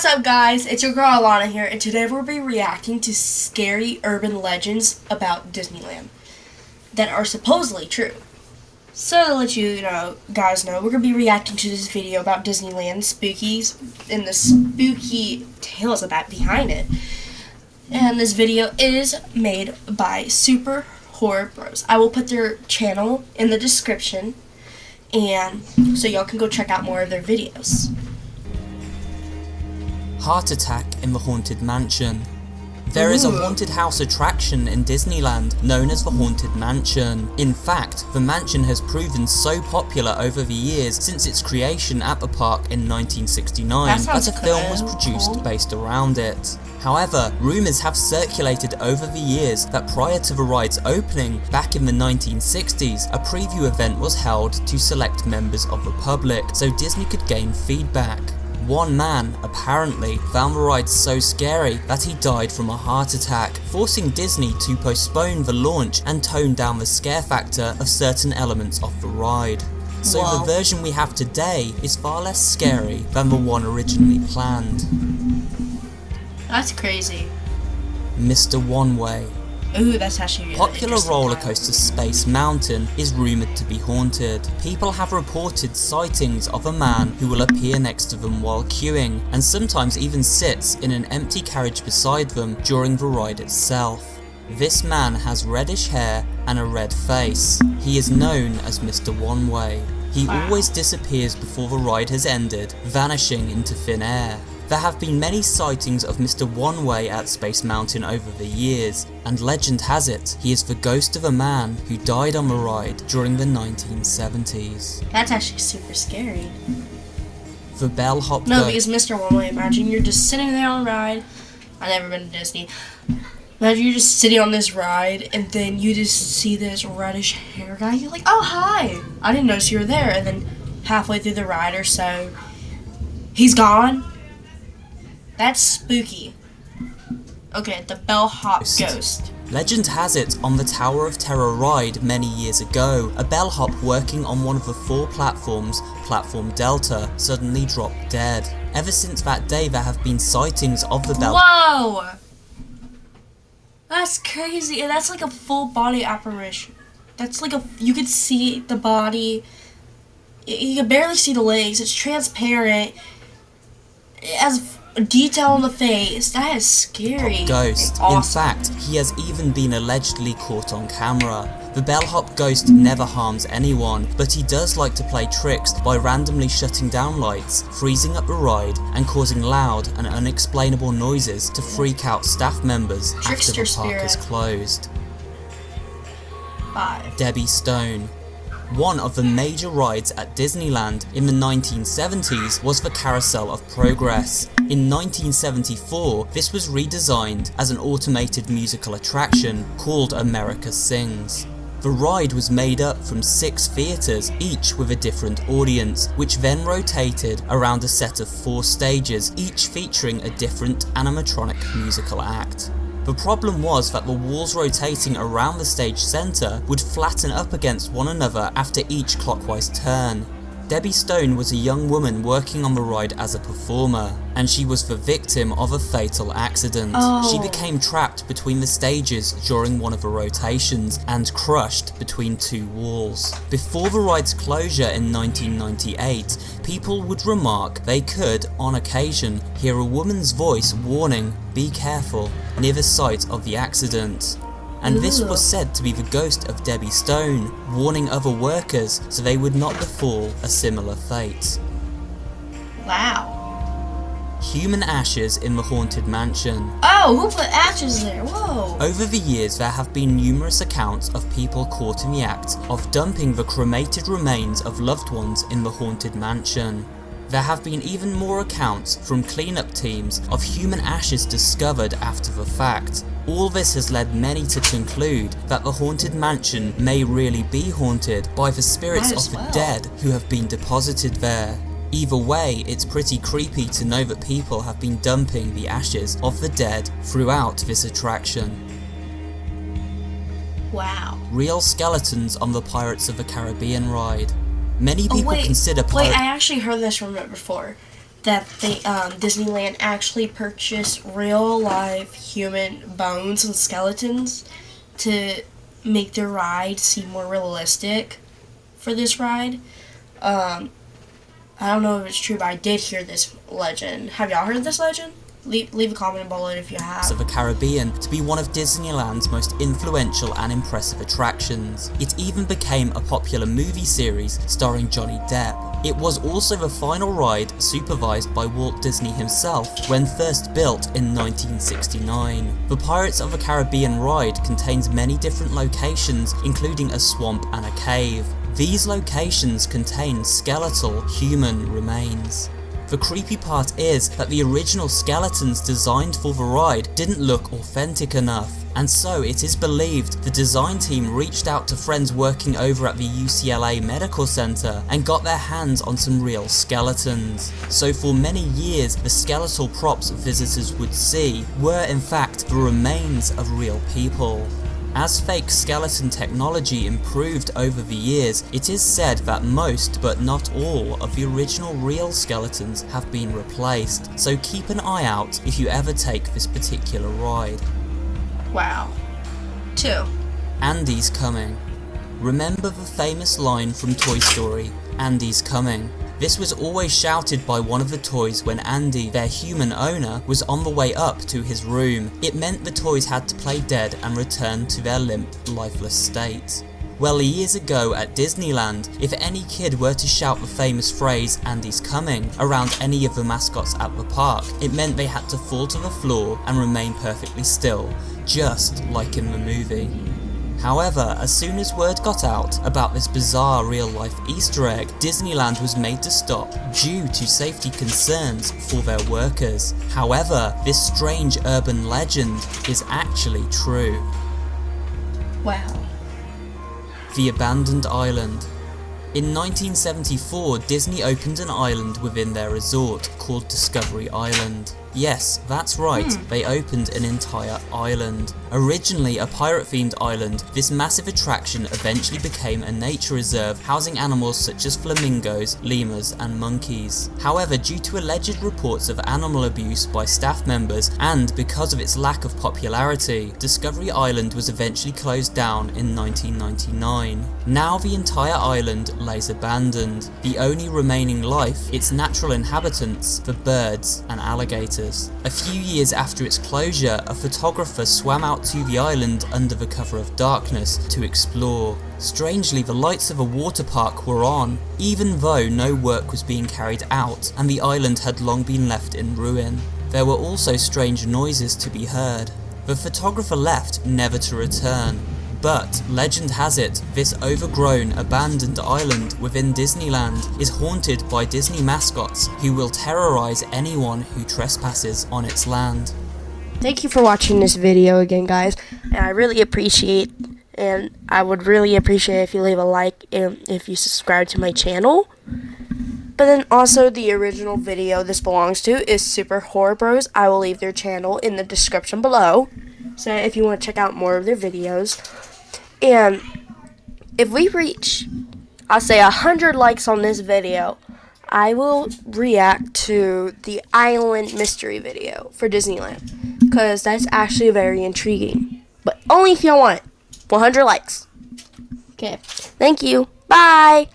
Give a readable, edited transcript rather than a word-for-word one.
What's up, guys? It's your girl Alana here, and today we'll be reacting to scary urban legends about Disneyland that are supposedly true. So to let you guys know, we're going to be reacting to this video about Disneyland spookies and the spooky tales about behind it. And this video is made by Super Horror Bros. I will put their channel in the description, and so y'all can go check out more of their videos. Heart attack in the Haunted Mansion. There is a haunted house attraction in Disneyland known as the Haunted Mansion. In fact, the mansion has proven so popular over the years since its creation at the park in 1969 that a film was produced based around it. However, rumours have circulated over the years that prior to the ride's opening, back in the 1960s, a preview event was held to select members of the public so Disney could gain feedback. One man, apparently, found the ride so scary that he died from a heart attack, forcing Disney to postpone the launch and tone down the scare factor of certain elements of the ride. So the version we have today is far less scary than the one originally planned. That's crazy. Mr. One Way. Ooh, that's actually really Popular roller coaster Space Mountain is rumoured to be haunted. People have reported sightings of a man who will appear next to them while queuing, and sometimes even sits in an empty carriage beside them during the ride itself. This man has reddish hair and a red face. He is known as Mr. One Way. He always disappears before the ride has ended, vanishing into thin air. There have been many sightings of Mr. One Way at Space Mountain over the years, and legend has it he is the ghost of a man who died on the ride during the 1970s. That's actually super scary. The Bellhop No, because Mr. One Way, imagine you're just sitting there on a ride. I've never been to Disney. Imagine you're just sitting on this ride, and then you just see this reddish hair guy. You're like, oh, hi! I didn't notice you were there. And then halfway through the ride or so, he's gone. That's spooky. Okay, the bellhop ghost. Legend has it on the Tower of Terror ride many years ago, a bellhop working on one of the 4 platforms, Platform Delta, suddenly dropped dead. Ever since that day there have been sightings of the bellhop. Whoa! That's crazy, and that's like a full body apparition. That's like you could see the body, you can barely see the legs, it's transparent, it has detail on the face. That is scary. Ghost. Awesome. In fact, he has even been allegedly caught on camera. The bellhop ghost never harms anyone, but he does like to play tricks by randomly shutting down lights, freezing up the ride, and causing loud and unexplainable noises to freak out staff members after the park is closed. 5. Debbie Stone. One of the major rides at Disneyland in the 1970s was the Carousel of Progress. In 1974, this was redesigned as an automated musical attraction called America Sings. The ride was made up from 6 theatres, each with a different audience, which then rotated around a set of 4 stages, each featuring a different animatronic musical act. The problem was that the walls rotating around the stage centre would flatten up against one another after each clockwise turn. Debbie Stone was a young woman working on the ride as a performer, and she was the victim of a fatal accident. She became trapped between the stages during one of the rotations and crushed between 2 walls. Before the ride's closure in 1998, people would remark they could, on occasion, hear a woman's voice warning, "Be careful," near the site of the accident. And this was said to be the ghost of Debbie Stone, warning other workers so they would not befall a similar fate. Wow. Human ashes in the Haunted Mansion. Oh, who put ashes there? Whoa. Over the years there have been numerous accounts of people caught in the act of dumping the cremated remains of loved ones in the Haunted Mansion. There have been even more accounts from cleanup teams of human ashes discovered after the fact. All this has led many to conclude that the Haunted Mansion may really be haunted by the spirits of the dead who have been deposited there. Either way, it's pretty creepy to know that people have been dumping the ashes of the dead throughout this attraction. Wow. Real skeletons on the Pirates of the Caribbean ride. Many people consider Wait, I actually heard this from it before. that Disneyland actually purchased real live human bones and skeletons to make their ride seem more realistic for this ride. I don't know if it's true, but I did hear this legend. Have y'all heard this legend? Leave a comment below if you have. Of the Caribbean to be one of Disneyland's most influential and impressive attractions. It even became a popular movie series starring Johnny Depp. It was also the final ride supervised by Walt Disney himself when first built in 1969. The Pirates of the Caribbean ride contains many different locations, including a swamp and a cave. These locations contain skeletal human remains. The creepy part is that the original skeletons designed for the ride didn't look authentic enough, and so it is believed the design team reached out to friends working over at the UCLA Medical Center and got their hands on some real skeletons. So for many years, the skeletal props visitors would see were in fact the remains of real people. As fake skeleton technology improved over the years, it is said that most, but not all, of the original real skeletons have been replaced, so keep an eye out if you ever take this particular ride. Wow. 2. Andy's coming. Remember the famous line from Toy Story, "Andy's coming"? This was always shouted by one of the toys when Andy, their human owner, was on the way up to his room. It meant the toys had to play dead and return to their limp, lifeless state. Well, years ago at Disneyland, if any kid were to shout the famous phrase "Andy's coming" around any of the mascots at the park, it meant they had to fall to the floor and remain perfectly still, just like in the movie. However, as soon as word got out about this bizarre real-life Easter egg, Disneyland was made to stop due to safety concerns for their workers. However, this strange urban legend is actually true. Wow. The Abandoned Island. In 1974, Disney opened an island within their resort called Discovery Island. Yes, that's right, they opened an entire island. Originally a pirate-themed island, this massive attraction eventually became a nature reserve housing animals such as flamingos, lemurs and monkeys. However, due to alleged reports of animal abuse by staff members and because of its lack of popularity, Discovery Island was eventually closed down in 1999. Now the entire island lays abandoned. The only remaining life, its natural inhabitants, the birds and alligators. A few years after its closure, a photographer swam out to the island under the cover of darkness to explore. Strangely, the lights of a water park were on, even though no work was being carried out and the island had long been left in ruin. There were also strange noises to be heard. The photographer left, never to return. But, legend has it, this overgrown, abandoned island within Disneyland is haunted by Disney mascots who will terrorize anyone who trespasses on its land. Thank you for watching this video again, guys, and I really appreciate, and I would really appreciate if you leave a like and if you subscribe to my channel. But then also the original video this belongs to is Super Horror Bros. I will leave their channel in the description below, so if you want to check out more of their videos. And if we reach, I'll say 100 likes on this video, I will react to the Island Mystery video for Disneyland, because that's actually very intriguing. But only if y'all want it. 100 likes. Okay. Thank you. Bye.